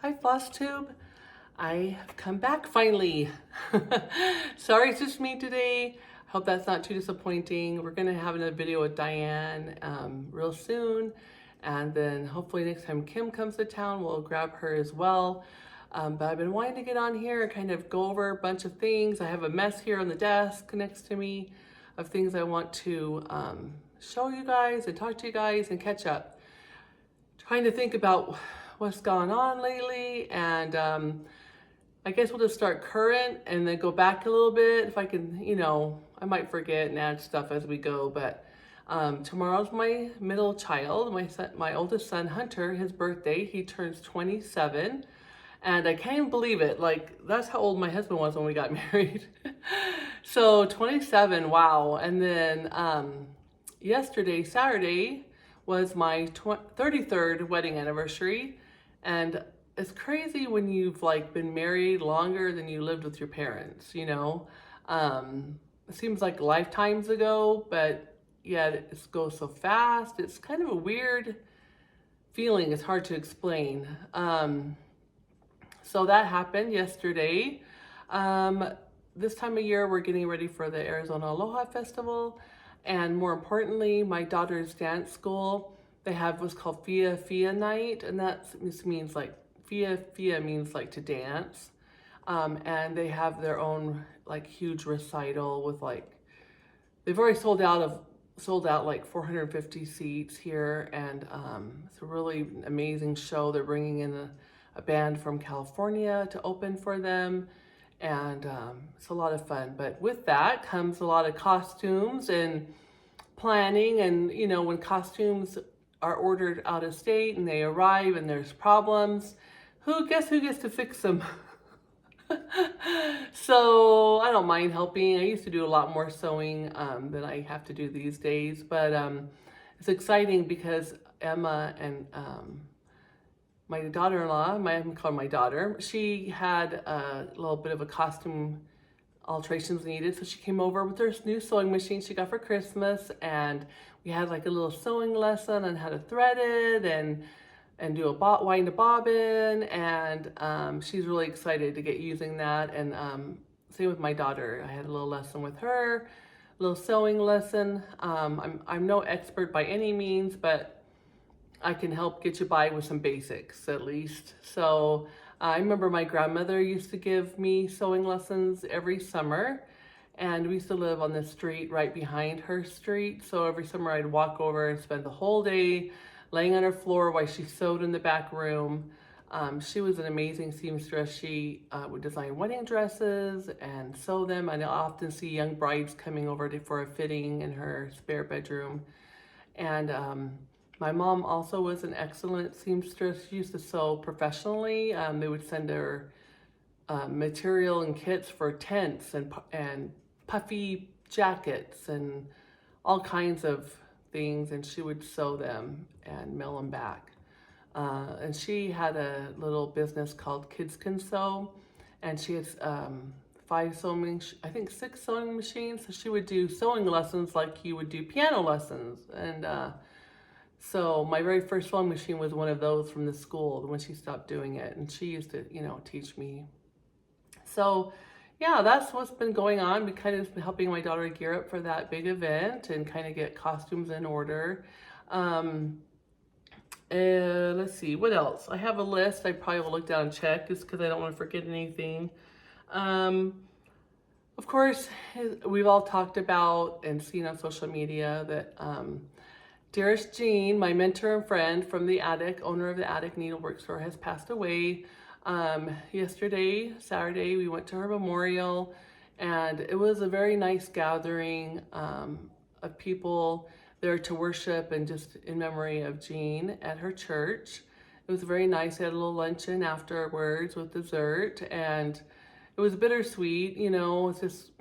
Hi FlossTube, I have come back finally. Sorry it's just me today. Hope that's not too disappointing. We're gonna have another video with Diane real soon. And then hopefully next time Kim comes to town, we'll grab her as well. But I've been wanting to get on here and kind of go over a bunch of things. I have a mess here on the desk next to me of things I want to show you guys and talk to you guys and catch up. Trying to think about what's gone on lately, and I guess we'll just start current and then go back a little bit if I can. I might forget and add stuff as we go, but tomorrow's my middle child, my oldest son Hunter, his birthday. He turns 27, and I can't even believe it. Like, that's how old my husband was when we got married. So 27, wow. And then Saturday was my 33rd wedding anniversary. And it's crazy when you've been married longer than you lived with your parents, It seems like lifetimes ago, but yeah, it goes so fast. It's kind of a weird feeling. It's hard to explain. So that happened yesterday. This time of year, we're getting ready for the Arizona Aloha Festival. And more importantly, my daughter's dance school, they have what's called Fia night, and that just means Fia means to dance. And they have their own huge recital with they've already sold out 450 seats here, and it's a really amazing show. They're bringing in a band from California to open for them, and it's a lot of fun. But with that comes a lot of costumes and planning, and when costumes are ordered out of state and they arrive and there's problems, guess who gets to fix them? So I don't mind helping. I used to do a lot more sewing than I have to do these days, but it's exciting because Emma and my daughter-in-law, I'm calling my daughter, she had a little bit of a costume alterations needed, so she came over with her new sewing machine she got for Christmas, and we had a little sewing lesson on how to thread it and do wind a bobbin, and she's really excited to get using that. And same with my daughter. I had a little lesson with her, a little sewing lesson. I'm no expert by any means, but I can help get you by with some basics at least. So I remember my grandmother used to give me sewing lessons every summer, and we used to live on the street right behind her street. So every summer I'd walk over and spend the whole day laying on her floor while she sewed in the back room. She was an amazing seamstress. She would design wedding dresses and sew them. I often see young brides coming over for a fitting in her spare bedroom. And my mom also was an excellent seamstress. She used to sew professionally. They would send her material and kits for tents and puffy jackets and all kinds of things, and she would sew them and mail them back. And she had a little business called Kids Can Sew, and she had 6 sewing machines. So she would do sewing lessons like you would do piano lessons. And so my very first sewing machine was one of those from the school when she stopped doing it, and she used to, teach me. So yeah, that's what's been going on. We kind of been helping my daughter gear up for that big event and kind of get costumes in order. Let's see, what else? I have a list. I probably will look down and check just because I don't want to forget anything. Of course, we've all talked about and seen on social media that dearest Jean, my mentor and friend from the Attic, owner of the Attic Needlework Store, has passed away. Yesterday, Saturday, we went to her memorial, and it was a very nice gathering of people there to worship and just in memory of Jean at her church. It was very nice. They had a little luncheon afterwards with dessert, and it was bittersweet. It's just,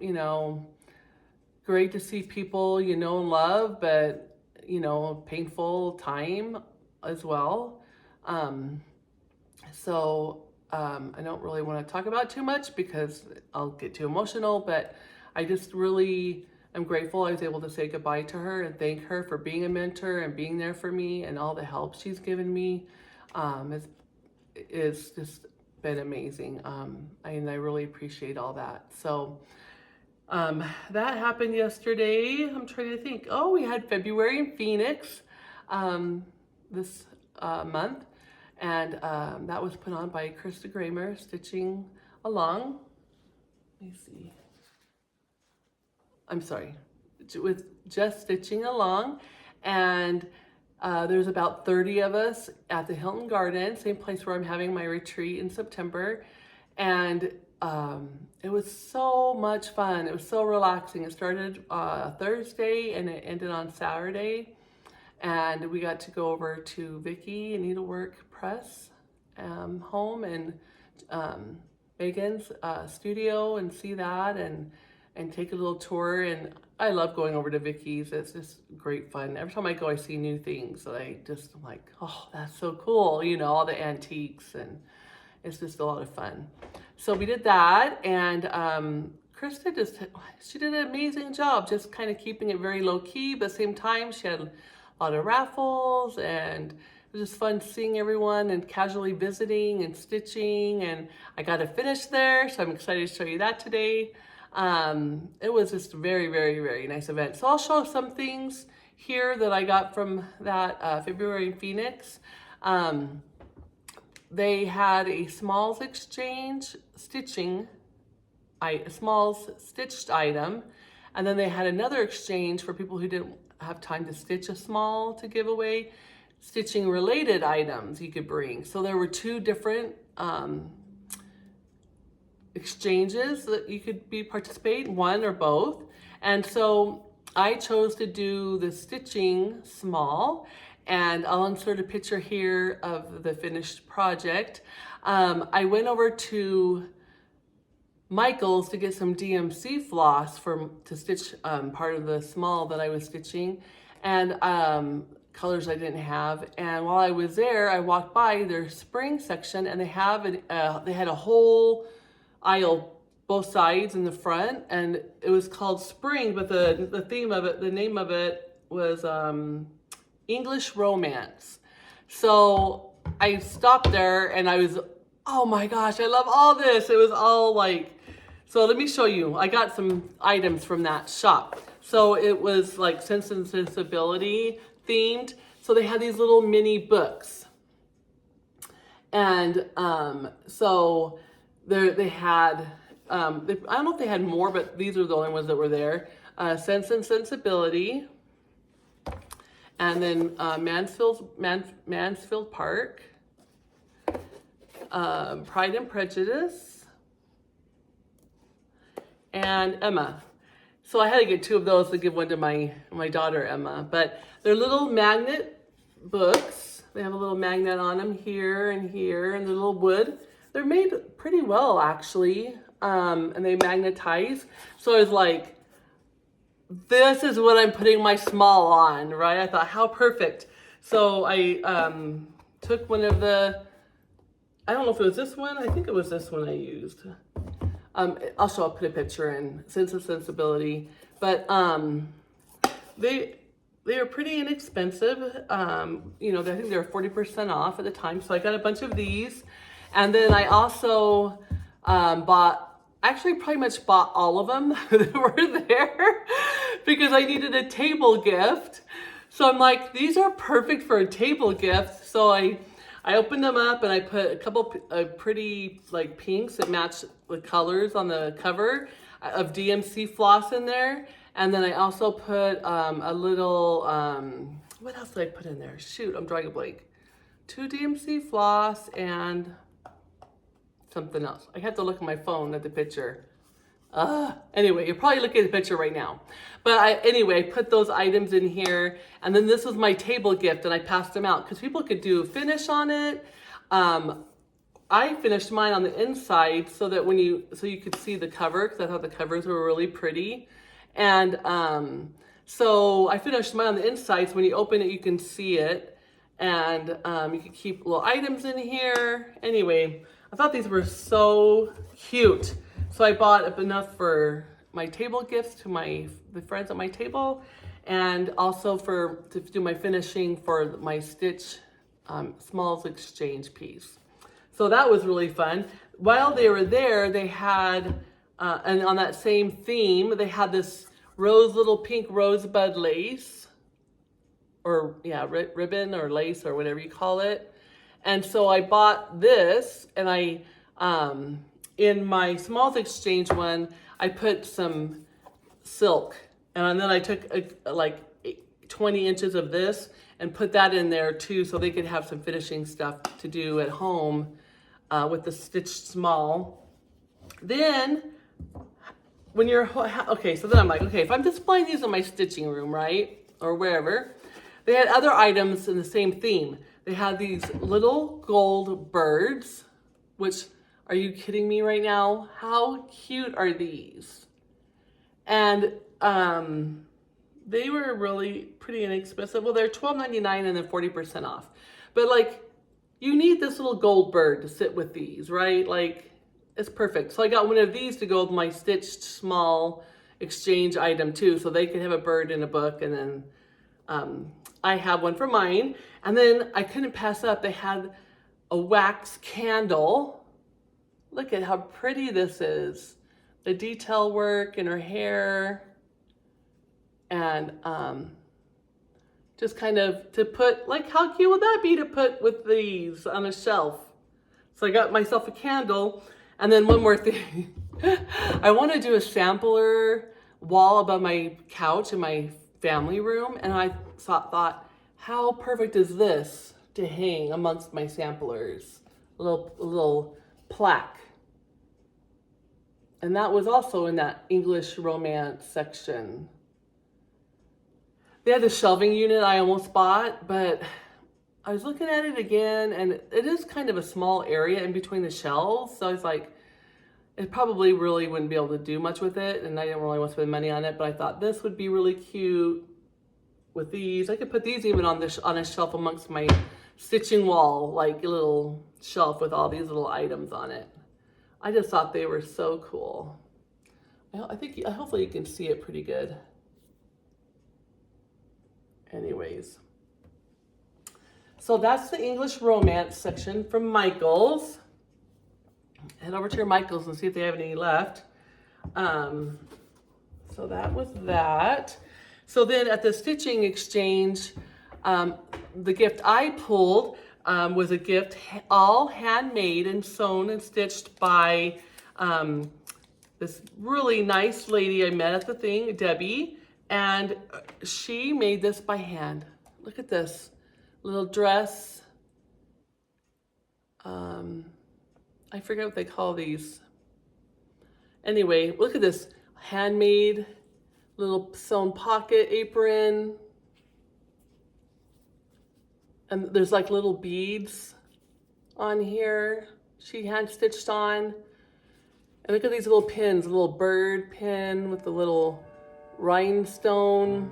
great to see people, and love, but, painful time as well. I don't really want to talk about too much because I'll get too emotional, but I just really am grateful I was able to say goodbye to her and thank her for being a mentor and being there for me and all the help she's given me. It's is just been amazing. And I really appreciate all that. So that happened yesterday. I'm trying to think. Oh, we had February in Phoenix this month. And that was put on by Krista Kramer, Stitching Along. Let me see. I'm sorry, with Just Stitching Along. And there's about 30 of us at the Hilton Garden, same place where I'm having my retreat in September. And it was so much fun. It was so relaxing. It started Thursday and it ended on Saturday. And we got to go over to Vicki and Needlework Press home and Megan's studio and see that and take a little tour. And I love going over to Vicki's. It's just great fun. Every time I go, I see new things that I'm like, oh, that's so cool. You know, all the antiques, and it's just a lot of fun. So we did that, and Krista she did an amazing job, just kind of keeping it very low key, but at the same time, she had a lot of raffles, and it was just fun seeing everyone and casually visiting and stitching, and I got to finish there, so I'm excited to show you that today. It was just a very, very, very nice event. So I'll show some things here that I got from that February in Phoenix. They had a smalls exchange stitching, a smalls stitched item, and then they had another exchange for people who didn't have time to stitch a small to give away, stitching related items you could bring. So there were two different exchanges that you could participate, one or both. And so I chose to do the stitching small, and I'll insert a picture here of the finished project. I went over to Michael's to get some DMC floss to stitch part of the small that I was stitching, and colors I didn't have. And while I was there, I walked by their spring section, and they had a whole aisle, both sides in the front, and it was called Spring, but the theme of it, the name of it was English Romance. So I stopped there and I was, oh my gosh, I love all this. It was all like, so let me show you. I got some items from that shop. So it was like Sense and Sensibility themed. So they had these little mini books. And so they had, I don't know if they had more, but these are the only ones that were there. Sense and Sensibility. And then Mansfield Park. Pride and Prejudice. And Emma. So I had to get two of those to give one to my daughter, Emma. But they're little magnet books. They have a little magnet on them here and here, and the little wood. They're made pretty well, actually, and they magnetize. So I was like, this is what I'm putting my small on, right? I thought, how perfect. So I took one of the, I don't know if it was this one. I think it was this one I used. Also, I'll put a picture in Sense and Sensibility. But they are pretty inexpensive. You know, I think they were 40% off at the time. So I got a bunch of these. And then I also pretty much bought all of them that were there because I needed a table gift. So I'm like, these are perfect for a table gift. So I opened them up and I put a couple pretty like pinks that match the colors on the cover of DMC floss in there. And then I also put a little, what else did I put in there? Shoot, I'm drawing a blank. 2 DMC floss and something else. I have to look at my phone at the picture. Anyway, you're probably looking at the picture right now. But I put those items in here, and then this was my table gift, and I passed them out because people could do finish on it. I finished mine on the inside so that so you could see the cover, because I thought the covers were really pretty. And so I finished mine on the inside, so when you open it, you can see it. And you can keep little items in here. Anyway, I thought these were so cute. So I bought enough for my table gifts to the friends at my table, and also to do my finishing for my stitch smalls exchange piece. So that was really fun. While they were there, they had, and on that same theme, they had this little pink rosebud lace, or yeah, ribbon or lace or whatever you call it. And so I bought this, and I, in my Smalls Exchange one, I put some silk, and then I took like 20 inches of this and put that in there too, so they could have some finishing stuff to do at home with the stitched small. Then when you're, okay, so then I'm like, okay, if I'm displaying these in my stitching room, right, or wherever, they had other items in the same theme. They had these little gold birds, which, are you kidding me right now? How cute are these? And they were really pretty inexpensive. Well, they're $12.99 and then 40% off. But like, you need this little gold bird to sit with these, right? Like, it's perfect. So I got one of these to go with my stitched small exchange item too, so they could have a bird in a book, and then I have one for mine. And then I couldn't pass up, they had a wax candle. Look at how pretty this is. The detail work in her hair. And just kind of to put, like, how cute would that be to put with these on a shelf? So I got myself a candle. And then one more thing. I want to do a sampler wall above my couch in my family room. And I thought, how perfect is this to hang amongst my samplers? A little plaque. And that was also in that English romance section. They had the shelving unit I almost bought, but I was looking at it again, and it is kind of a small area in between the shelves. So I was like, it probably really wouldn't be able to do much with it, and I didn't really want to spend money on it, but I thought this would be really cute with these. I could put these even on a shelf amongst my stitching wall, like a little shelf with all these little items on it. I just thought they were so cool. Hopefully you can see it pretty good. Anyways, so that's the English romance section from Michael's. Head over to your Michael's and see if they have any left. So that was that. So then at the stitching exchange, the gift I pulled was a gift all handmade and sewn and stitched by this really nice lady I met at the thing, Debbie. And she made this by hand. Look at this little dress. I forget what they call these. Anyway, look at this handmade little sewn pocket apron. And there's like little beads on here. She hand stitched on. And look at these little pins, a little bird pin with the little rhinestone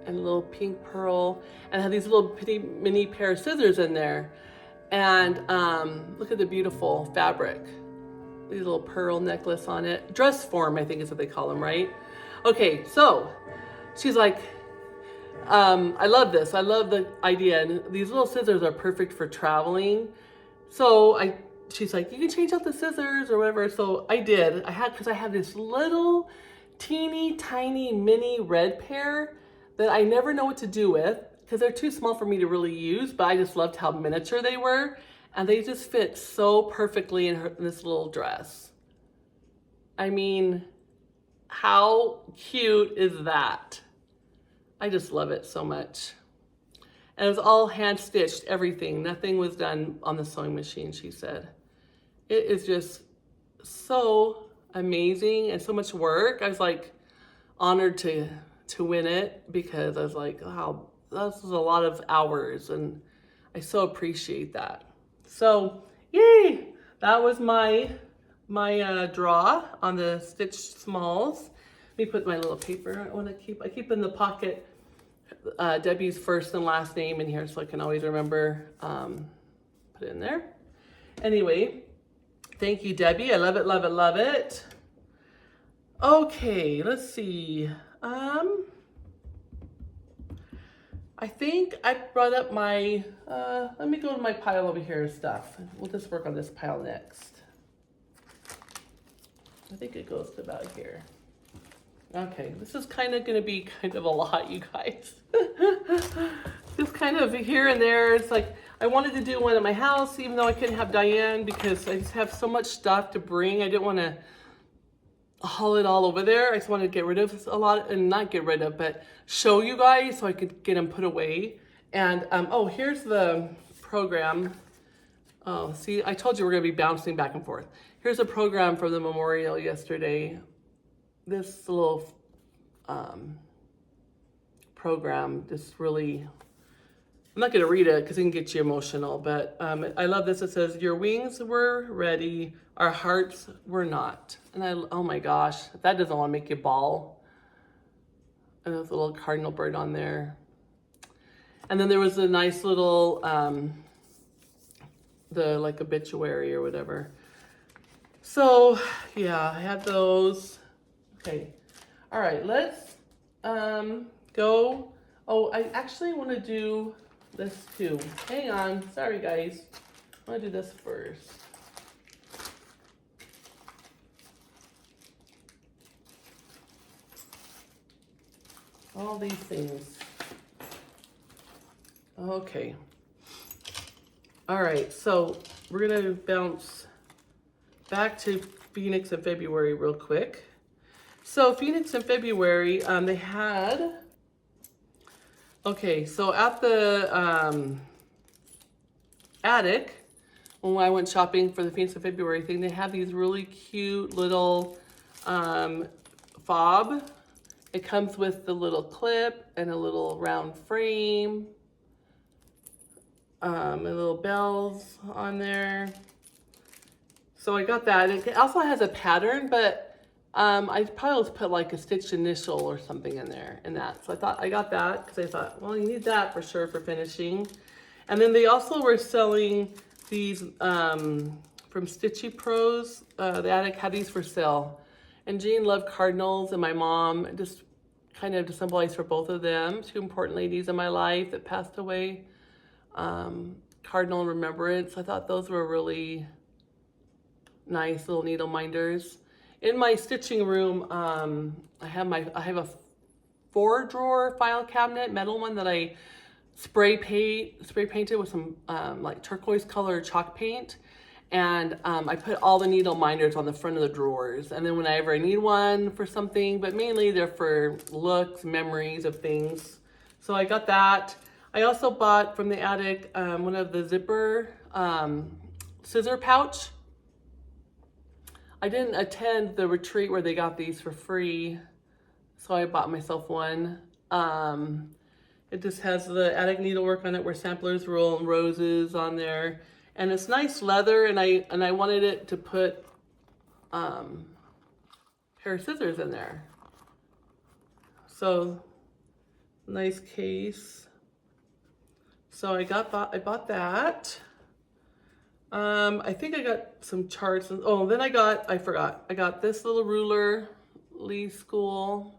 and a little pink pearl, and have these little mini pair of scissors in there. And look at the beautiful fabric. These little pearl necklace on it. Dress form, I think is what they call them, right? Okay, so she's like, I love this. I love the idea. And these little scissors are perfect for traveling. So she's like, you can change out the scissors or whatever. So I did. Because I have this little teeny tiny mini red pair that I never know what to do with because they're too small for me to really use, but I just loved how miniature they were, and they just fit so perfectly in this little dress. I mean, how cute is that? I just love it so much. And it was all hand stitched, everything. Nothing was done on the sewing machine, she said. It is just so amazing and so much work. I was like honored to win it because I was like, wow, this is a lot of hours, and I so appreciate that. So yay, that was my draw on the stitched smalls. Let me put my little paper. I keep in the pocket Debbie's first and last name in here so I can always remember, put it in there. Anyway, thank you, Debbie. I love it, love it, love it. Okay, let's see. I think I brought up my, let me go to my pile over here of stuff. We'll just work on this pile next. I think it goes to about here. Okay, this is kind of going to be kind of a lot, you guys. Just kind of here and there. It's like, I wanted to do one at my house, even though I couldn't have Diane because I just have so much stuff to bring. I didn't want to haul it all over there. I just wanted to get rid of a lot, and not get rid of, but show you guys so I could get them put away. And, oh, here's the program. Oh, see, I told you we're going to be bouncing back and forth. Here's a program for the memorial yesterday. This little program just really, I'm not going to read it because it can get you emotional, but I love this. It says, your wings were ready, our hearts were not. And oh my gosh, if that doesn't want to make you bawl. And there's a little cardinal bird on there. And then there was a nice little, the like obituary or whatever. So yeah, I had those. Okay, all right, let's go. Oh, I actually want to do this too. Hang on, sorry guys. I want to do this first. All these things. Okay. All right, so we're gonna bounce back to Phoenix in February real quick. So Phoenix in February, they had, okay, so at the attic, when I went shopping for the Phoenix in February thing, they have these really cute little fob. It comes with the little clip and a little round frame, and little bells on there. So I got that. It also has a pattern, but I probably put like a stitched initial or something in there in that. So I thought I got that because I thought, well, you need that for sure for finishing. And then they also were selling these from Stitchy Pros. The attic had these for sale. And Jean loved cardinals, and my mom, just kind of to symbolize for both of them, two important ladies in my life that passed away. Cardinal remembrance. I thought those were really nice little needle minders. In my stitching room, I have a 4-drawer file cabinet, metal one that I spray painted with some like turquoise color chalk paint. And I put all the needle minders on the front of the drawers. And then whenever I need one for something, but mainly they're for looks, memories of things. So I got that. I also bought from the attic one of the zipper scissor pouch. I didn't attend the retreat where they got these for free, so I bought myself one. It just has the attic needlework on it where samplers roll and roses on there. And it's nice leather, and I wanted it to put a pair of scissors in there. So nice case. So I bought that. I think I got some charts. Oh, then I forgot. I got this little ruler, Lee School.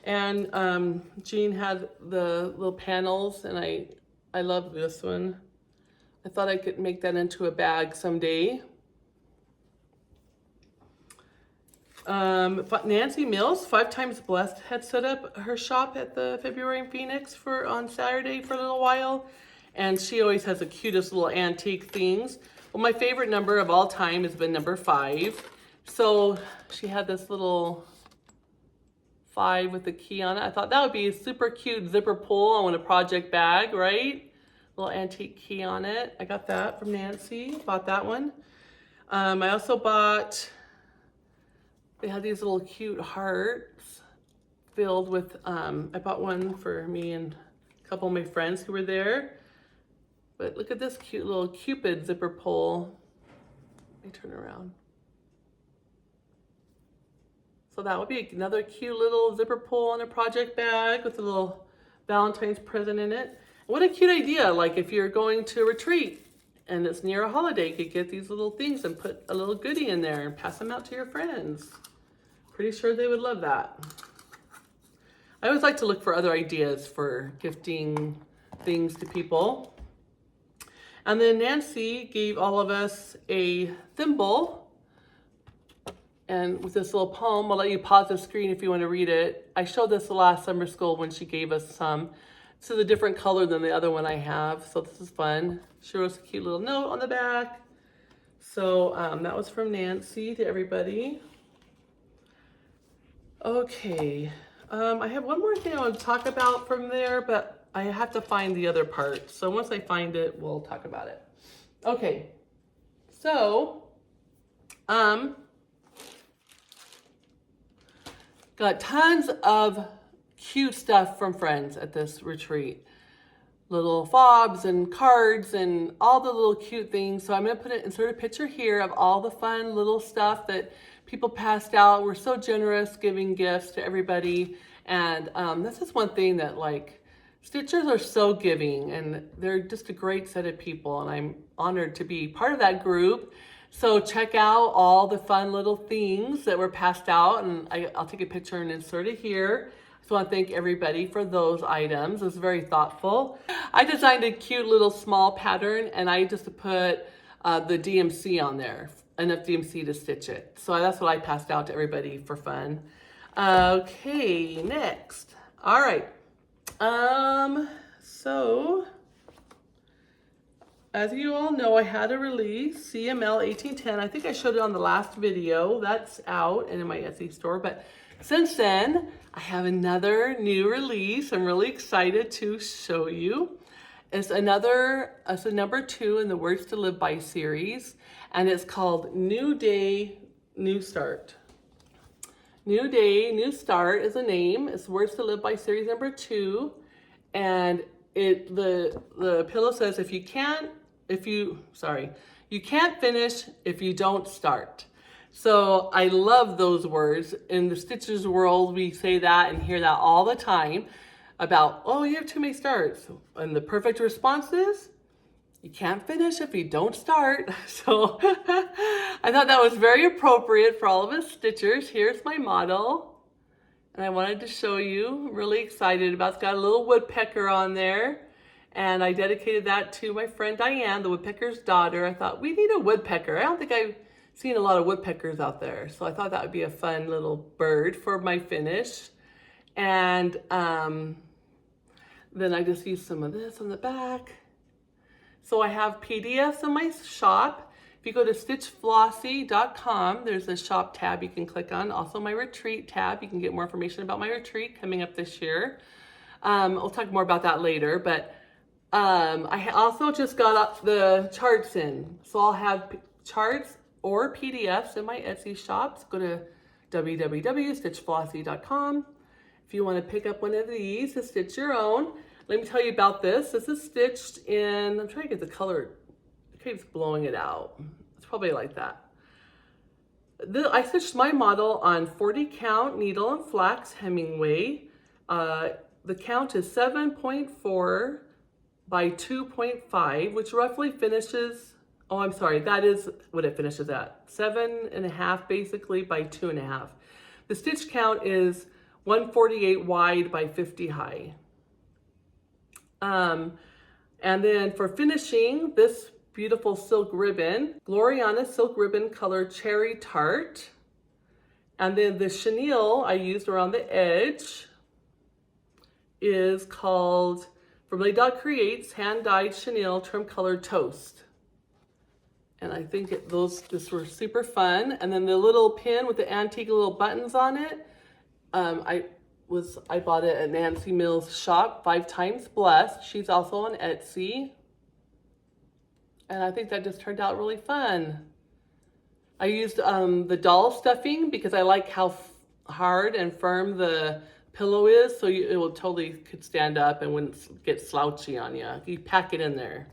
And Jean had the little panels, and I love this one. I thought I could make that into a bag someday. Nancy Mills, 5 Times Blessed, had set up her shop at the February in Phoenix on Saturday for a little while. And she always has the cutest little antique things. Well, my favorite number of all time has been number 5. So she had this little 5 with the key on it. I thought that would be a super cute zipper pull on a project bag, right? Little antique key on it. I got that from Nancy, bought that one. I also bought, they had these little cute hearts filled with, I bought one for me and a couple of my friends who were there. But look at this cute little Cupid zipper pull. Let me turn around. So that would be another cute little zipper pull on a project bag with a little Valentine's present in it. What a cute idea. Like if you're going to a retreat and it's near a holiday, you could get these little things and put a little goodie in there and pass them out to your friends. Pretty sure they would love that. I always like to look for other ideas for gifting things to people. And then Nancy gave all of us a thimble. And with this little poem, I'll let you pause the screen if you want to read it. I showed this the last summer school when she gave us some. This is a different color than the other one I have, so this is fun. She wrote us a cute little note on the back. So that was from Nancy to everybody. Okay, I have one more thing I want to talk about from there, but I have to find the other part. So once I find it, we'll talk about it. Okay, so got tons of cute stuff from friends at this retreat. Little fobs and cards and all the little cute things. So I'm going to insert a picture here of all the fun little stuff that people passed out. We're so generous giving gifts to everybody. And this is one thing that, like, Stitchers are so giving, and they're just a great set of people. And I'm honored to be part of that group. So check out all the fun little things that were passed out, and I'll take a picture and insert it here. I just want to thank everybody for those items. It was very thoughtful. I designed a cute little small pattern, and I just put the DMC on there, enough DMC to stitch it. So that's what I passed out to everybody for fun. Okay, next. All right. So as you all know, I had a release, CML 1810. I think I showed it on the last video. That's out and in my Etsy store. But since then, I have another new release. I'm really excited to show you. It's a number 2 in the Words to Live By series. And it's called New Day, New Start. New Day, New Start is a name. It's Words to Live By series number 2. And the pillow says, you can't finish if you don't start. So I love those words. In the Stitchers world, we say that and hear that all the time about, oh, you have too many starts. And the perfect response is, you can't finish if you don't start. So I thought that was very appropriate for all of us Stitchers. Here's my model. And I wanted to show you. I'm really excited about it. It's got a little woodpecker on there. And I dedicated that to my friend Diane, the woodpecker's daughter. I thought, we need a woodpecker. I don't think I've seen a lot of woodpeckers out there. So I thought that would be a fun little bird for my finish. And then I just used some of this on the back. So I have PDFs in my shop. If you go to stitchflossy.com, there's a shop tab you can click on. Also my retreat tab. You can get more information about my retreat coming up this year. I'll talk more about that later, but I also just got the charts in. So I'll have charts or PDFs in my Etsy shops. Go to www.stitchflossy.com. If you want to pick up one of these to stitch your own. Let me tell you about this. This is stitched in, I'm trying to get the color, it keeps blowing it out. It's probably like that. I stitched my model on 40 count needle and flax Hemingway. The count is 7.4 by 2.5, which roughly finishes, oh, I'm sorry, that is what it finishes at. 7.5 basically by 2.5. The stitch count is 148 wide by 50 high. And then for finishing, this beautiful silk ribbon, Gloriana silk ribbon color Cherry Tart. And then the chenille I used around the edge is called, from Lady Dog Creates, hand-dyed chenille trim color Toast. And I think this were super fun. And then the little pin with the antique little buttons on it, I bought it at Nancy Mills' shop, 5 Times Blessed. She's also on Etsy. And I think that just turned out really fun. I used the doll stuffing because I like how hard and firm the pillow is, so it will totally could stand up and wouldn't get slouchy on you. You pack it in there.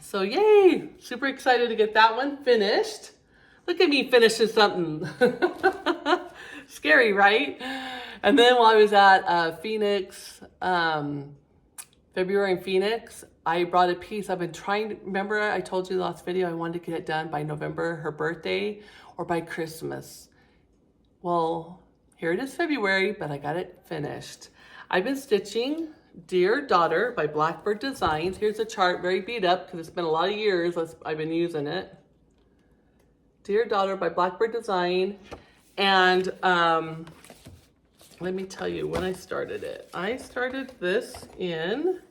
So yay! Super excited to get that one finished. Look at me finishing something. Scary, right? And then while I was at Phoenix, February in Phoenix, I brought a piece. I've been trying to, remember I told you the last video I wanted to get it done by November, her birthday, or by Christmas. Well, Here it is February, but I got it finished. I've been stitching Dear Daughter by Blackbird Designs. Here's a chart, very beat up because it's been a lot of years I've been using it. Dear Daughter by Blackbird Design. And let me tell you when I started it. I started this in,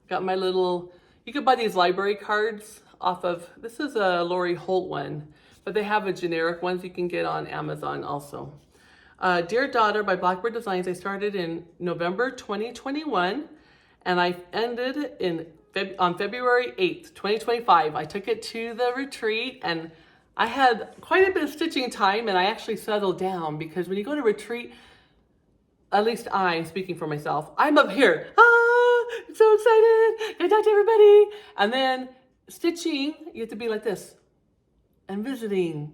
got my little, you could buy these library cards off of, this is a Lori Holt one, but they have a generic ones you can get on Amazon also. Dear Daughter by Blackbird Designs, I started in November 2021, and I ended on February 8th, 2025. I took it to the retreat, and I had quite a bit of stitching time, and I actually settled down because when you go to retreat, at least I'm speaking for myself, I'm up here. I'm so excited. Gonna talk to everybody. And then stitching, you have to be like this and visiting,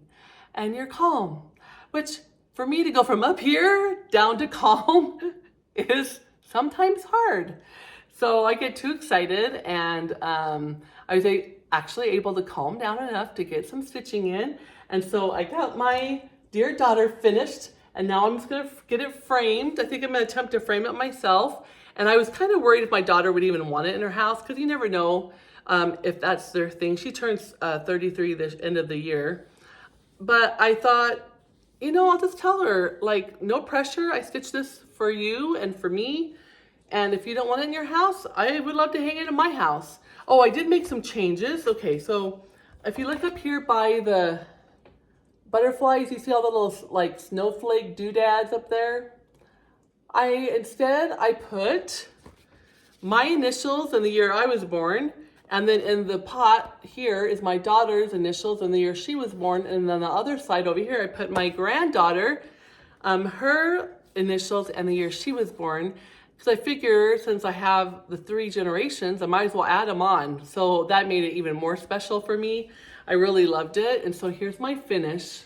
and you're calm, which for me to go from up here down to calm is sometimes hard. So I get too excited, and I was actually able to calm down enough to get some stitching in. And so I got my Dear Daughter finished, and now I'm just gonna get it framed. I think I'm gonna attempt to frame it myself. And I was kind of worried if my daughter would even want it in her house, because you never know if that's their thing. She turns 33 this end of the year. But I thought, you know, I'll just tell her, like, no pressure. I stitched this for you and for me. And if you don't want it in your house, I would love to hang it in my house. Oh, I did make some changes. Okay, so if you look up here by the butterflies, you see all the little like snowflake doodads up there? Instead I put my initials and the year I was born, and then in the pot here is my daughter's initials and the year she was born, and then the other side over here I put my granddaughter, her initials and the year she was born, because I figure since I have the 3 generations, I might as well add them on. So that made it even more special for me. I really loved it, and so here's my finish.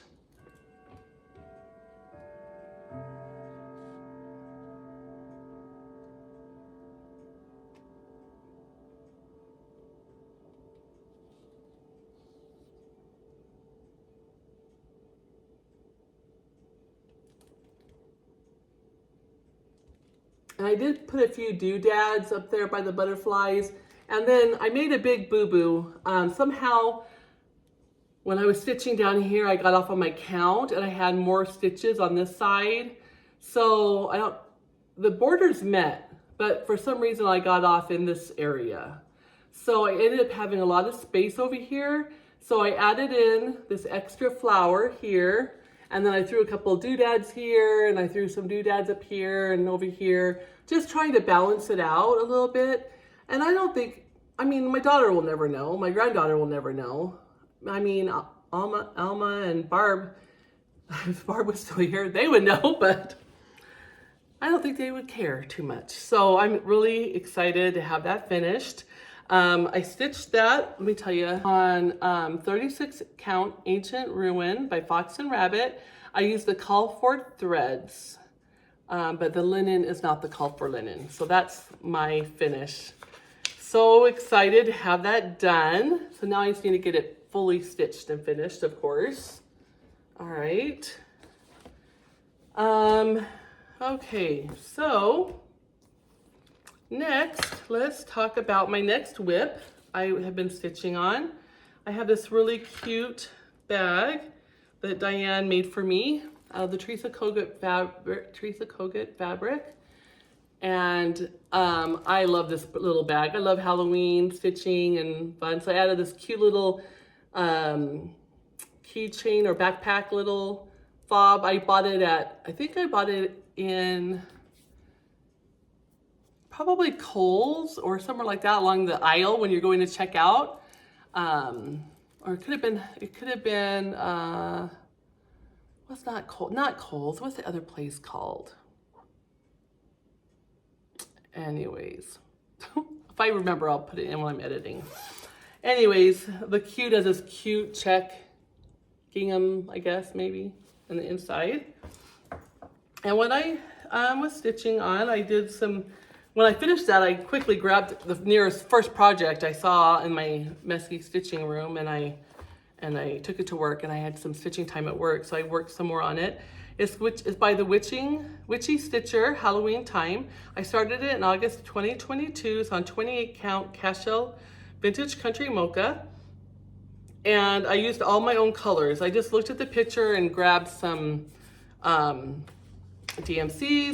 And I did put a few doodads up there by the butterflies. And then I made a big boo-boo. Somehow, when I was stitching down here, I got off on my count and I had more stitches on this side. So the borders met, but for some reason I got off in this area. So I ended up having a lot of space over here. So I added in this extra flower here. And then I threw a couple of doodads here, and I threw some doodads up here and over here, just trying to balance it out a little bit. And I mean, my daughter will never know. My granddaughter will never know. I mean, Alma and Barb, if Barb was still here, they would know, but I don't think they would care too much. So I'm really excited to have that finished. I stitched that, let me tell you, on 36 count Ancient Ruin by Fox and Rabbit. I used the call for threads, but the linen is not the call for linen. So that's my finish. So excited to have that done. So now I just need to get it fully stitched and finished, of course. All right. Okay, so next, let's talk about my next WIP I have been stitching on. I have this really cute bag that Diane made for me, the Teresa Kogut fabric. And I love this little bag. I love Halloween stitching and fun. So I added this cute little keychain or backpack little fob. I bought it I think I bought it in probably Kohl's or somewhere like that along the aisle when you're going to check out. Or it could have been, what's not Kohl's, what's the other place called? Anyways, if I remember, I'll put it in when I'm editing. Anyways, the cute has this cute check gingham, I guess, maybe, on the inside. And when I was stitching on, I did some, when I finished that, I quickly grabbed the nearest first project I saw in my messy stitching room, and I took it to work, and I had some stitching time at work, so I worked some more on it. It's by the Witchy Stitcher, Halloween Time. I started it in August 2022. It's on 28 count Cashel Vintage Country Mocha. And I used all my own colors. I just looked at the picture and grabbed some DMCs,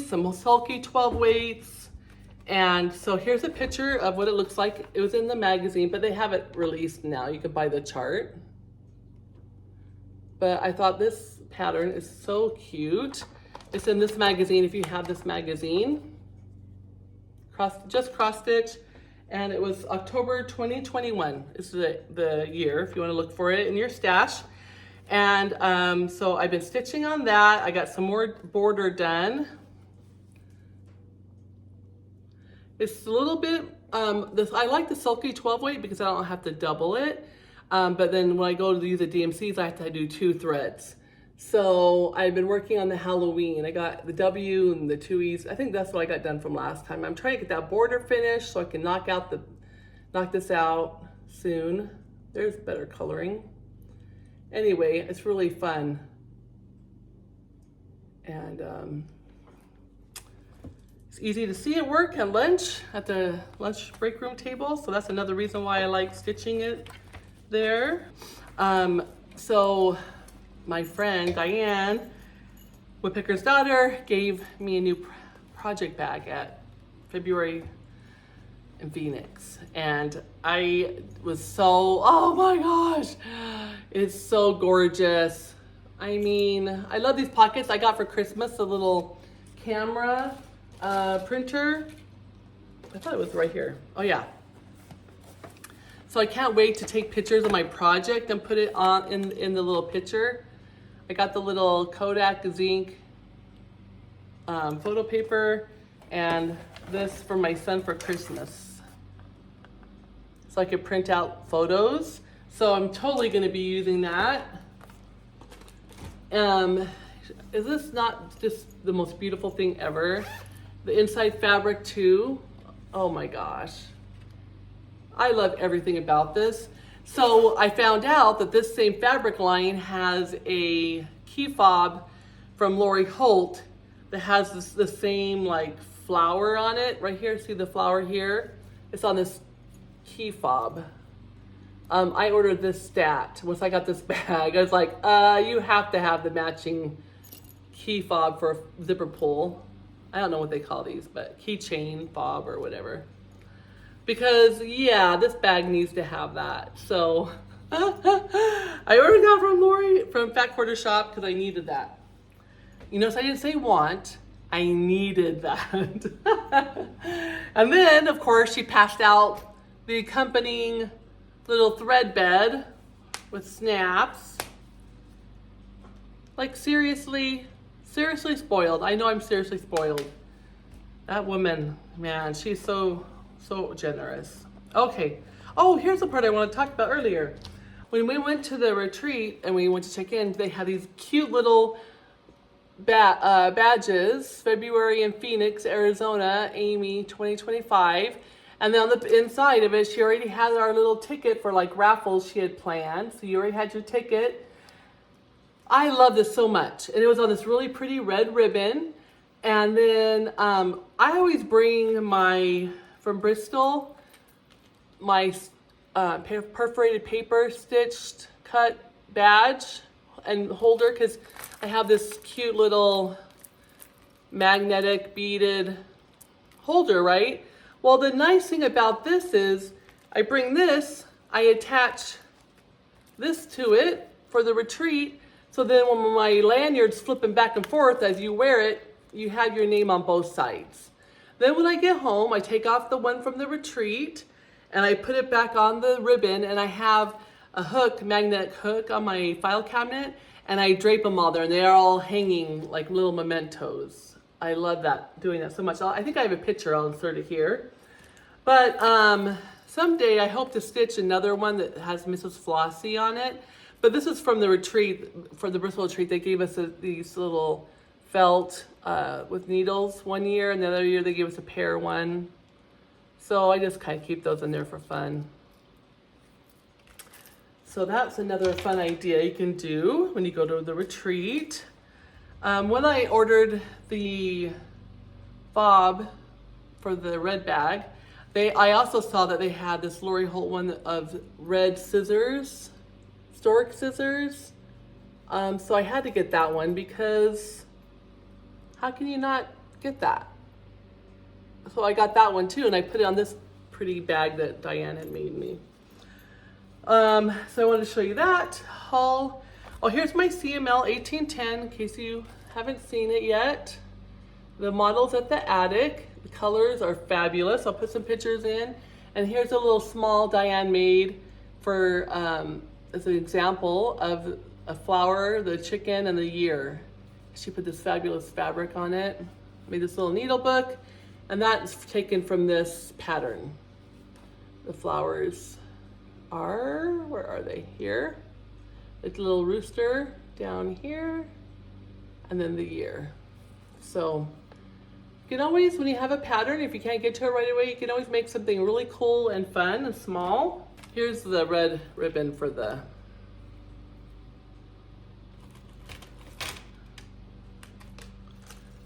some sulky 12 weights. And so here's a picture of what it looks like. It was in the magazine, but they have it released now. You can buy the chart. But I thought this pattern is so cute. It's in this magazine if you have this magazine. Just cross stitch. And it was October 2021 is the year, if you want to look for it in your stash. And so I've been stitching on that. I got some more border done. It's a little bit, I like the sulky 12 weight because I don't have to double it. But then when I go to use the DMCs, I have to do 2 threads. So I've been working on the Halloween. I got the W and the 2 E's. I think that's what I got done from last time. I'm trying to get that border finished so I can knock this out soon. There's better coloring. Anyway, it's really fun. And it's easy to see at work at lunch, at the lunch break room table. So that's another reason why I like stitching it there. So my friend Diane, Woodpecker's daughter, gave me a new project bag at February in Phoenix. And I was so, oh my gosh, it's so gorgeous. I mean, I love these pockets. I got for Christmas a little camera printer. I thought it was right here. Oh yeah. So I can't wait to take pictures of my project and put it on in the little picture. I got the little Kodak zinc photo paper and this for my son for Christmas. So I could print out photos. So I'm totally gonna be using that. Is this not just the most beautiful thing ever? The inside fabric too. Oh my gosh. I love everything about this. So I found out that this same fabric line has a key fob from Lori Holt that has the same like flower on it. Right here, see the flower here? It's on this key fob. I ordered this stat. Once I got this bag, I was like, you have to have the matching key fob for a zipper pull. I don't know what they call these, but keychain fob or whatever. Because yeah, this bag needs to have that. So I ordered that from Lori from Fat Quarter Shop because I needed that. You notice I didn't say want, I needed that. And then of course she passed out the accompanying little thread bed with snaps. Like seriously spoiled. I know I'm seriously spoiled. That woman, man, she's so generous. Okay. Oh, here's the part I want to talk about earlier. When we went to the retreat and we went to check in, they had these cute little badges. February in Phoenix, Arizona, Amy 2025. And then on the inside of it, she already had our little ticket for like raffles she had planned. So you already had your ticket. I love this so much. And it was on this really pretty red ribbon. And then I always bring from Bristol, my perforated paper stitched cut badge and holder because I have this cute little magnetic beaded holder, right? Well, the nice thing about this is I bring this, I attach this to it for the retreat. So then when my lanyard's flipping back and forth as you wear it, you have your name on both sides. Then when I get home, I take off the one from the retreat and I put it back on the ribbon and I have a hook, magnetic hook on my file cabinet and I drape them all there and they're all hanging like little mementos. I love that, doing that so much. I think I have a picture, I'll insert it here. But someday I hope to stitch another one that has Mrs. Flossy on it. But this is from the retreat, for the Bristol retreat. They gave us these little felt with needles one year, and the other year they gave us a pear one. So I just kind of keep those in there for fun. So that's another fun idea you can do when you go to the retreat. When I ordered the fob for the red bag, I also saw that they had this Lori Holt one of red scissors, stork scissors. So I had to get that one because how can you not get that? So I got that one too, and I put it on this pretty bag that Diane had made me. So I wanted to show you that haul. Oh, here's my CML 1810 in case you haven't seen it yet. The model's at the attic. The colors are fabulous. I'll put some pictures in. And here's a little small Diane made for as an example of a flower, the chicken, and the year. She put this fabulous fabric on it. Made this little needle book, and that's taken from this pattern. The flowers are, where are they? Here. It's a little rooster down here, and then the year. So you can always, when you have a pattern, if you can't get to it right away, you can always make something really cool and fun and small. Here's the red ribbon for the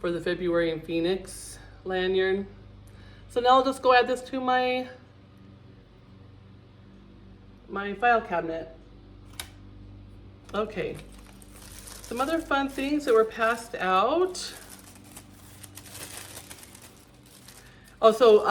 February in Phoenix lanyard. So now I'll just go add this to my file cabinet. Okay, some other fun things that were passed out. Also,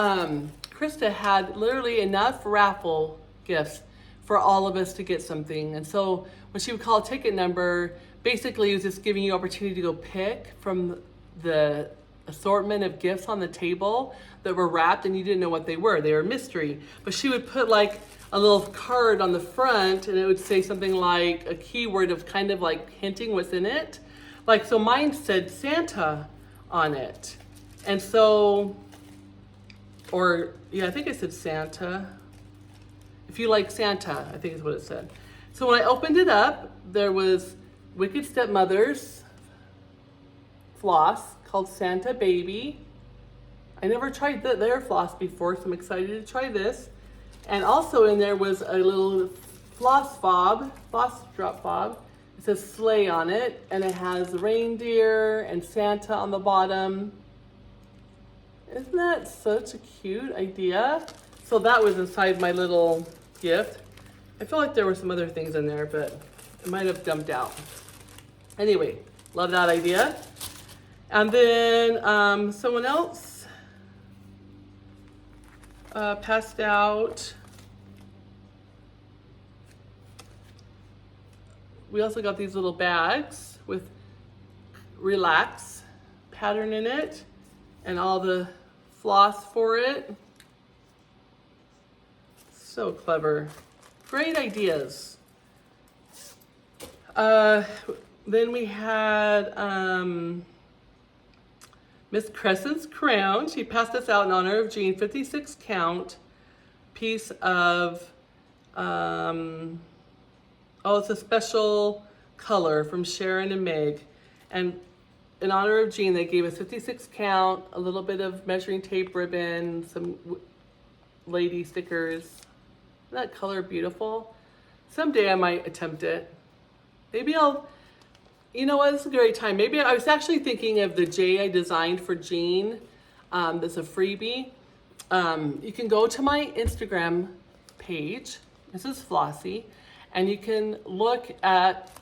Krista had literally enough raffle gifts for all of us to get something. And so when she would call a ticket number, basically it was just giving you opportunity to go pick from the assortment of gifts on the table that were wrapped and you didn't know what they were. They were mystery. But she would put like a little card on the front and it would say something like a keyword of kind of like hinting what's in it. Like, so mine said Santa on it. And so, or yeah, I think it said Santa. If you like Santa, I think is what it said. So when I opened it up, there was Wicked Stepmother's floss called Santa Baby. I never tried their floss before, so I'm excited to try this. And also in there was a little floss drop fob. It says sleigh on it, and it has reindeer and Santa on the bottom. Isn't that such a cute idea? So that was inside my little gift. I feel like there were some other things in there, but it might have dumped out. Anyway, love that idea. And then someone else passed out. We also got these little bags with relax pattern in it and all the floss for it. So clever. Great ideas. Then we had Miss Crescent's Crown. She passed us out in honor of Jean, 56 count piece of, it's a special color from Sharon and Meg. And in honor of Jean, they gave us 56 count, a little bit of measuring tape ribbon, some lady stickers. Isn't that color beautiful? Someday I might attempt it. Maybe you know what, it's a great time. Maybe I was actually thinking of the J I designed for Jean. That's a freebie. You can go to my Instagram page, Mrs. Flossy, and you can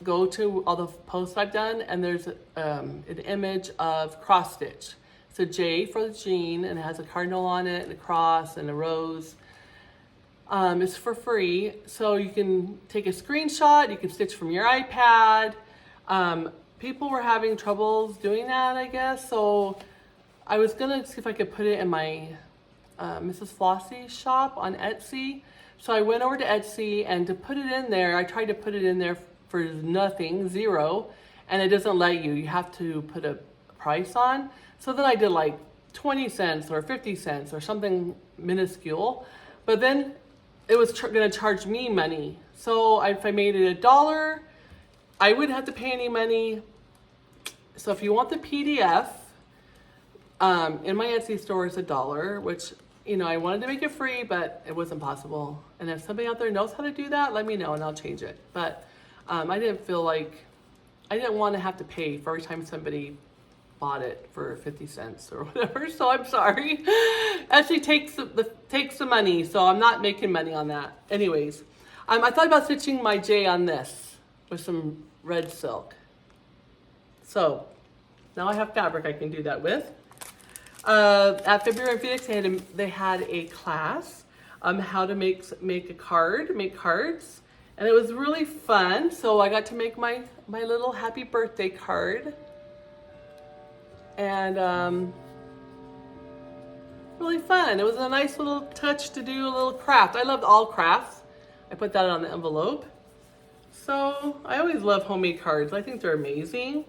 go to all the posts I've done, and there's an image of cross stitch. It's a J for Jean, and it has a cardinal on it, and a cross, and a rose. It's for free, so you can take a screenshot, you can stitch from your iPad. People were having troubles doing that, I guess, so I was gonna see if I could put it in my Mrs. Flossy shop on Etsy. So I went over to Etsy, and to put it in there, I tried to put it in there for nothing, zero, and it doesn't let you. You have to put a price on. So then I did like 20 cents or 50 cents or something minuscule, but then it was gonna charge me money. So if I made it $1, I wouldn't have to pay any money. So if you want the PDF, in my Etsy store is $1, which, you know, I wanted to make it free, but it wasn't possible. And if somebody out there knows how to do that, let me know and I'll change it. But I didn't feel like I didn't want to have to pay for every time somebody bought it for 50 cents or whatever, so I'm sorry. Actually takes the money, so I'm not making money on that. Anyways, I thought about stitching my J on this with some red silk. So now I have fabric I can do that with. At February and Phoenix, they had a class how to make cards, and it was really fun. So I got to make my little happy birthday card, and really fun. It was a nice little touch to do a little craft. I loved all crafts. I put that on the envelope. So I always love homemade cards. I think they're amazing.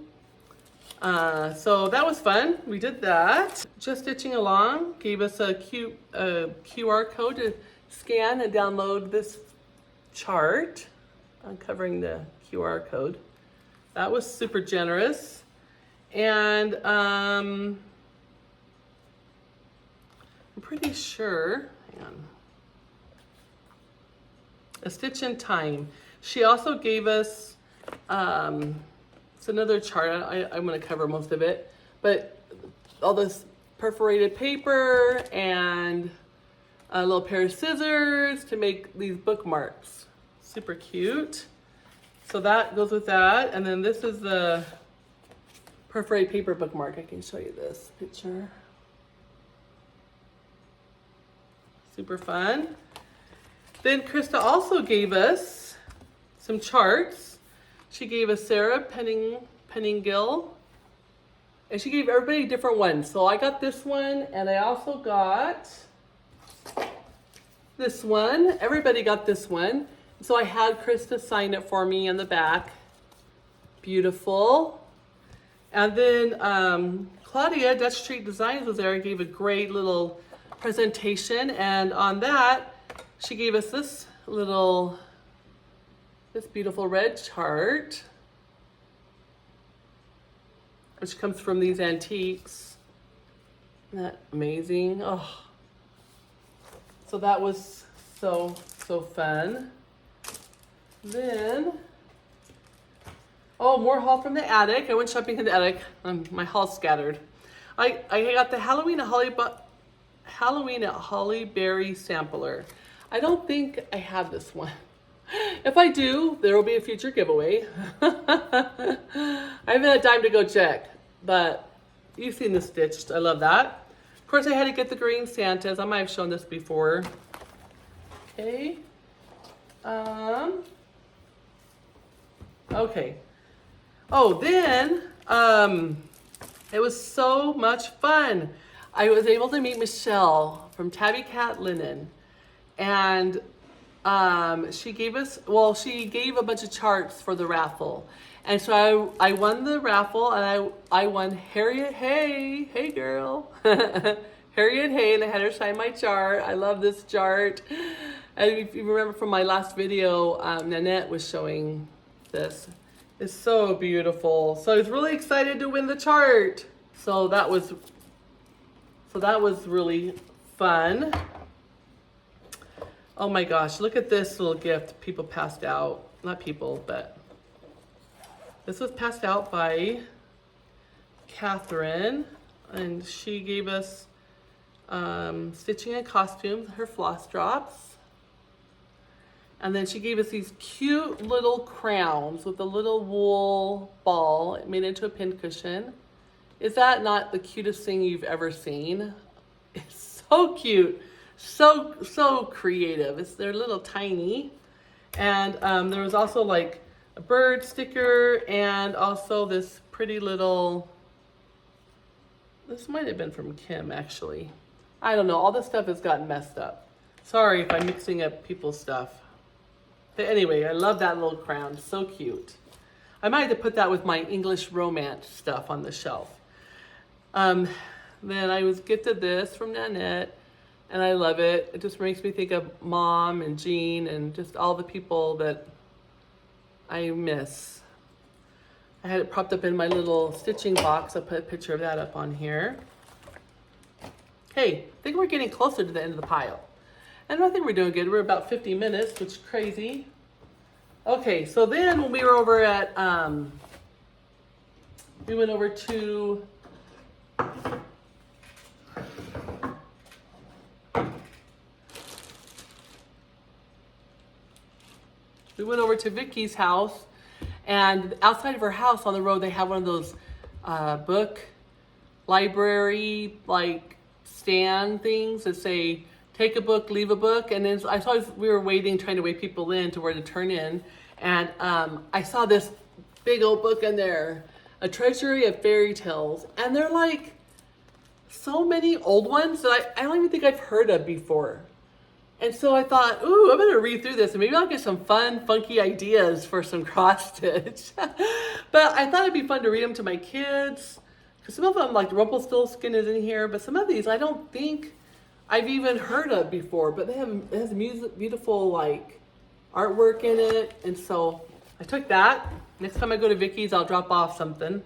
So that was fun. We did that. Just Stitching Along gave us a QR code to scan and download this chart. I'm covering the QR code. That was super generous. And I'm pretty sure, hang on, A Stitch in Time. She also gave us, it's another chart. I'm going to cover most of it, but all this perforated paper and a little pair of scissors to make these bookmarks. Super cute. So that goes with that. And then this is the perforated paper bookmark. I can show you this picture. Super fun. Then Krista also gave us some charts. She gave us Sarah Penningill, and she gave everybody different ones. So I got this one, and I also got this one. Everybody got this one. So I had Krista sign it for me in the back. Beautiful. And then Claudia, Dutch Street Designs, was there and gave a great little presentation. And on that, she gave us this beautiful red chart, which comes from these antiques. Isn't that amazing? Oh, so that was so fun. Then, oh, more haul from the attic. I went shopping in the attic. My haul's scattered. I got the Halloween at Holly Berry sampler. I don't think I have this one. If I do, there will be a future giveaway. I haven't had time to go check, but you've seen the stitched. I love that. Of course, I had to get the green Santas. I might have shown this before. Okay. Okay. Oh, then, it was so much fun. I was able to meet Michelle from Tabby Cat Linen, and she gave a bunch of charts for the raffle. And so I won the raffle, and I won Harriet Hay. Hey girl. Harriet Hay, and I had her sign my chart. I love this chart. And if you remember from my last video, Nanette was showing this. It's so beautiful. So I was really excited to win the chart. So that was really fun. Oh my gosh, look at this little gift people passed out. Not people, but this was passed out by Catherine, and she gave us Stitching and Costumes, her floss drops. And then she gave us these cute little crowns with a little wool ball made into a pincushion. Is that not the cutest thing you've ever seen? It's so cute. So creative. They're little tiny. And there was also like a bird sticker, and also this pretty little, this might have been from Kim actually. I don't know, all this stuff has gotten messed up. Sorry if I'm mixing up people's stuff. But anyway, I love that little crown, so cute. I might have to put that with my English romance stuff on the shelf. Then I was gifted this from Nanette, and I love it. It just makes me think of Mom and Jean and just all the people that I miss. I had it propped up in my little stitching box. I'll put a picture of that up on here. Hey, I think we're getting closer to the end of the pile. And I think we're doing good. We're about 50 minutes, which is crazy. Okay, so then when we were over at We went over to Vicky's house, and outside of her house on the road, they have one of those book library like stand things that say take a book, leave a book. And then I saw we were trying to wait people in to where to turn in, and I saw this big old book in there, A Treasury of Fairy Tales, and they're like so many old ones that I don't even think I've heard of before. And so I thought, ooh, I'm gonna read through this and maybe I'll get some fun, funky ideas for some cross stitch. But I thought it'd be fun to read them to my kids, because some of them, like Rumpelstiltskin is in here, but some of these I don't think I've even heard of before, but it has beautiful like artwork in it. And so I took that. Next time I go to Vicky's, I'll drop off something.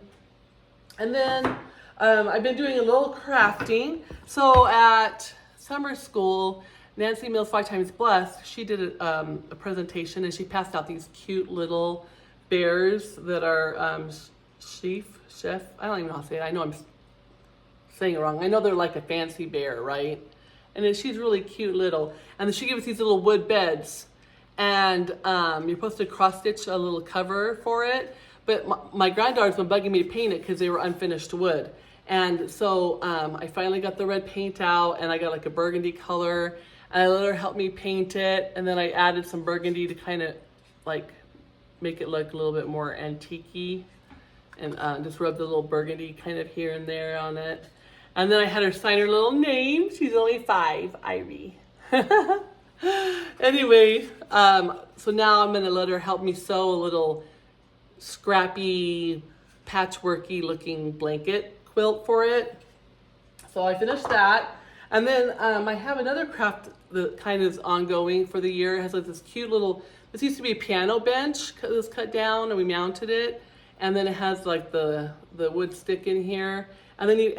And then I've been doing a little crafting. So at summer school, Nancy Mills 5 Times Blessed, she did a presentation, and she passed out these cute little bears that are chef. I don't even know how to say it. I know I'm saying it wrong. I know they're like a fancy bear, right? And then she's really cute little. And then she gave us these little wood beds. And you're supposed to cross stitch a little cover for it. But my granddaughter's been bugging me to paint it because they were unfinished wood. And so I finally got the red paint out, and I got like a burgundy color. And I let her help me paint it. And then I added some burgundy to kind of like make it look a little bit more antique-y. And just rub the little burgundy kind of here and there on it. And then I had her sign her little name. She's only 5, Ivy. Anyway, so now I'm gonna let her help me sew a little scrappy, patchworky looking blanket quilt for it. So I finished that. And then I have another craft that kind of is ongoing for the year. It has like this cute little, this used to be a piano bench that was cut down and we mounted it. And then it has like the wood stick in here. And then you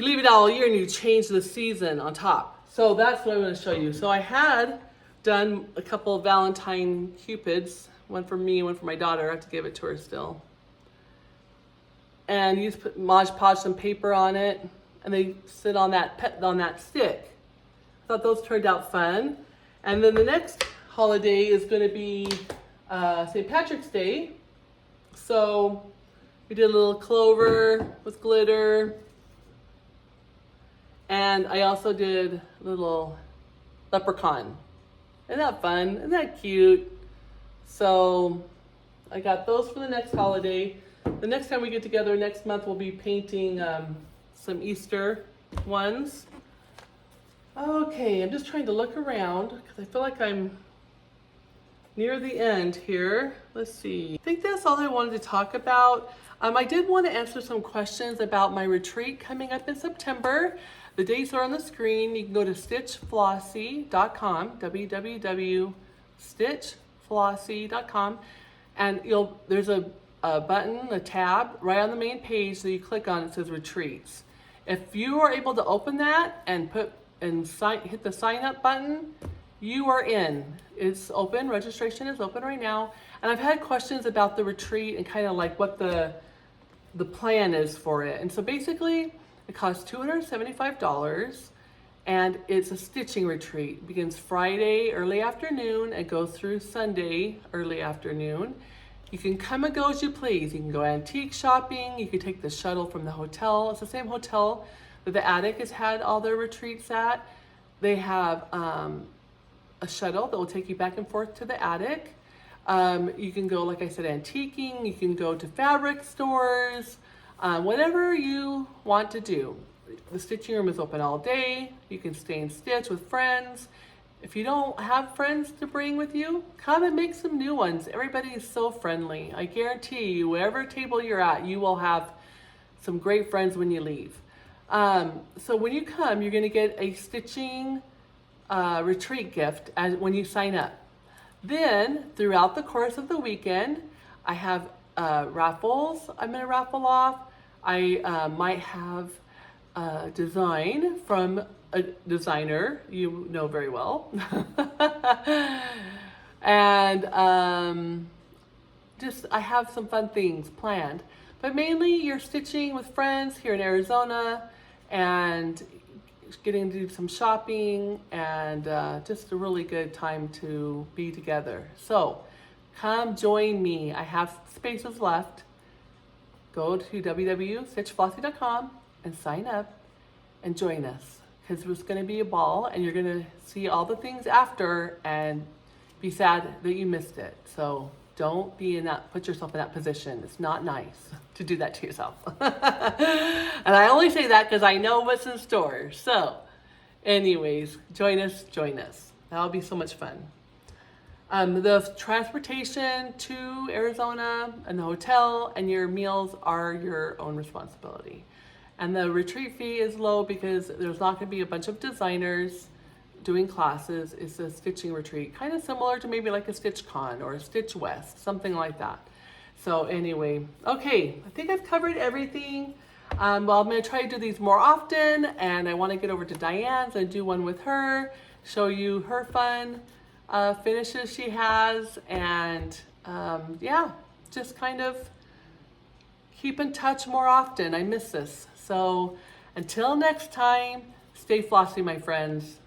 leave it out all year and you change the season on top. So that's what I'm gonna show you. So I had done a couple of Valentine Cupids, one for me, one for my daughter. I have to give it to her still. And you just put Mod Podge some paper on it, and they sit on that stick. I thought those turned out fun. And then the next holiday is gonna be St. Patrick's Day. So we did a little clover with glitter. And I also did a little leprechaun. Isn't that fun? Isn't that cute? So I got those for the next holiday. The next time we get together next month, we'll be painting some Easter ones. Okay, I'm just trying to look around because I feel like I'm near the end here. Let's see. I think that's all I wanted to talk about. I did want to answer some questions about my retreat coming up in September. The dates are on the screen. You can go to stitchflossy.com, www.stitchflossy.com, and there's a button, a tab right on the main page that you click on. It says retreats. If you are able to open that and hit the sign up button, you are in. It's open. Registration is open right now. And I've had questions about the retreat and kind of like what the plan is for it. And so basically, it costs $275, and it's a stitching retreat. It begins Friday early afternoon and goes through Sunday early afternoon. You can come and go as you please. You can go antique shopping. You can take the shuttle from the hotel. It's the same hotel that the Attic has had all their retreats at. They have a shuttle that will take you back and forth to the Attic. You can go, like I said, antiquing. You can go to fabric stores. Whatever you want to do. The stitching room is open all day. You can stay and stitch with friends. If you don't have friends to bring with you, come and make some new ones. Everybody is so friendly. I guarantee you, whatever table you're at, you will have some great friends when you leave. So when you come, you're gonna get a stitching retreat gift when you sign up. Then, throughout the course of the weekend, I have raffles I'm gonna raffle off. I might have a design from a designer you know very well. And I have some fun things planned. But mainly you're stitching with friends here in Arizona and getting to do some shopping and just a really good time to be together. So come join me. I have spaces left. Go to www.stitchflossy.com and sign up and join us, because it's going to be a ball and you're going to see all the things after and be sad that you missed it. So don't put yourself in that position. It's not nice to do that to yourself. And I only say that because I know what's in store. So anyways, join us. That'll be so much fun. The transportation to Arizona and the hotel and your meals are your own responsibility. And the retreat fee is low because there's not going to be a bunch of designers doing classes. It's a stitching retreat, kind of similar to maybe like a Stitch Con or a Stitch West, something like that. So anyway, okay, I think I've covered everything. Well, I'm going to try to do these more often, and I want to get over to Diane's and do one with her, show you her fun finishes she has, and yeah, just kind of keep in touch more often. I miss this. So until next time, stay flossy, my friends,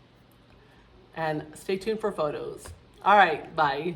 and stay tuned for photos. All right, bye.